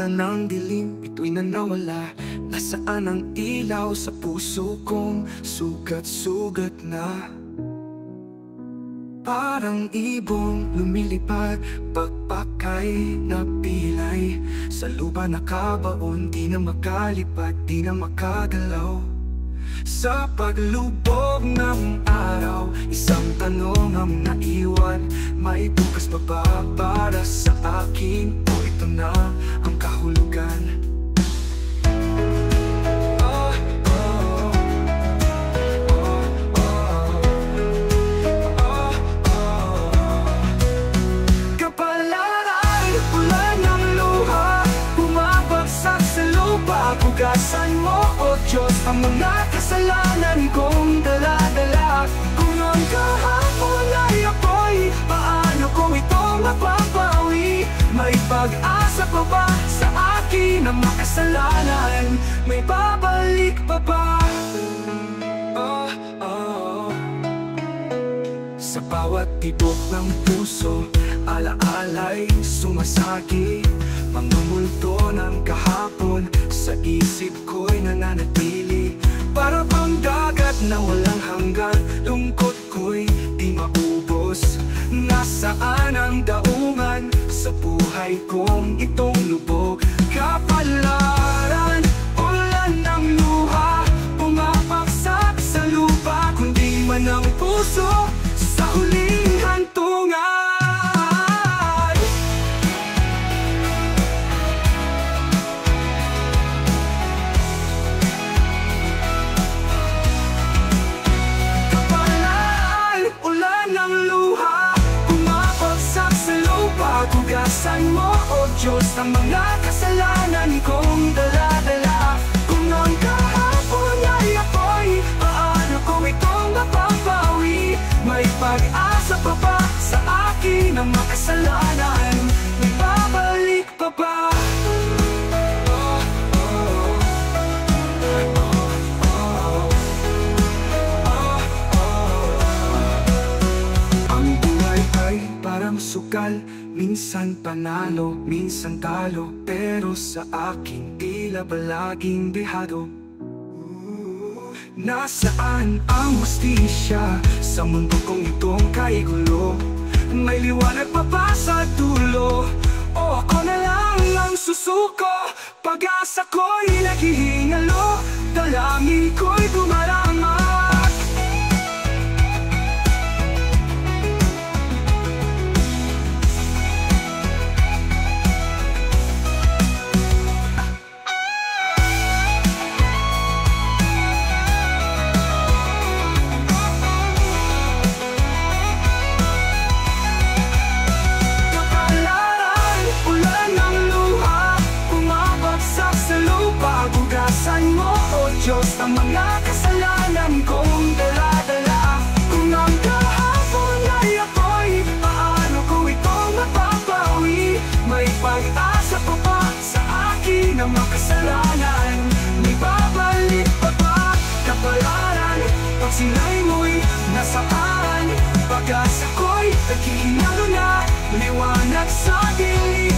na ng dilim, ito'y nanawala. Nasaan ang ilaw sa puso kong sugat-sugat na? Parang ibong lumilipad, pagpakay na pilay. Sa lupa nakabaon, di na makalipad, di na makagalaw. Sa paglubog ng araw, isang tanong ang naiwan: may bukas pa ba para sa akin? O ito na ang kahulugan? Hugasan mo, O Diyos, ang mga kasalanan kong dala-dala. Kung noon kahapon ay ako'y, paano kung ito mapapawi? May pag-asa pa ba sa akin ang makasalanan? May babalik pa ba? Sa bawat tibok ng puso, alaala'y sumasagi. Mga multo ng kahapon sa isip ko'y nananatili. Para bang dagat na walang hanggan, lungkot ko'y di maubos. Nasaan ang daungan sa buhay kong itong lubog? Kapalaran, ulan ng luha, pumapaksak sa lupa, kundi man ang puso sa huling hantungan. Hugasan mo, O Diyos, ang mga kasalanan kong dala-dala. Kung noon kahapon ay ako'y, paano kung itong mapapawi? May pag-asa pa ba sa akin ang makasalanan? May babalik pa ba? Ang buhay ay parang sukal, minsan panalo, minsan talo, pero sa akin tila palaging dehado. Nasaan ang hustisya sa mundo kong itong kaigulo? May liwanag pa ba sa dulo? O ako na lang ang susuko? Pag-asa ko'y naghihingalo, dalangin ko'y dumaramat. Hugasan mo, O Diyos, ang mga kasalanan kong dala-dala. Kung ang kahapon ay ako'y, paano kung ito mapapawi? May pag-asa pa ba sa akin ang makasalanan? May babalik pa ba kapalaran? Pag sinay mo'y nasaan, pag-asa ko'y naghihinalo na, liwanag sa dilim.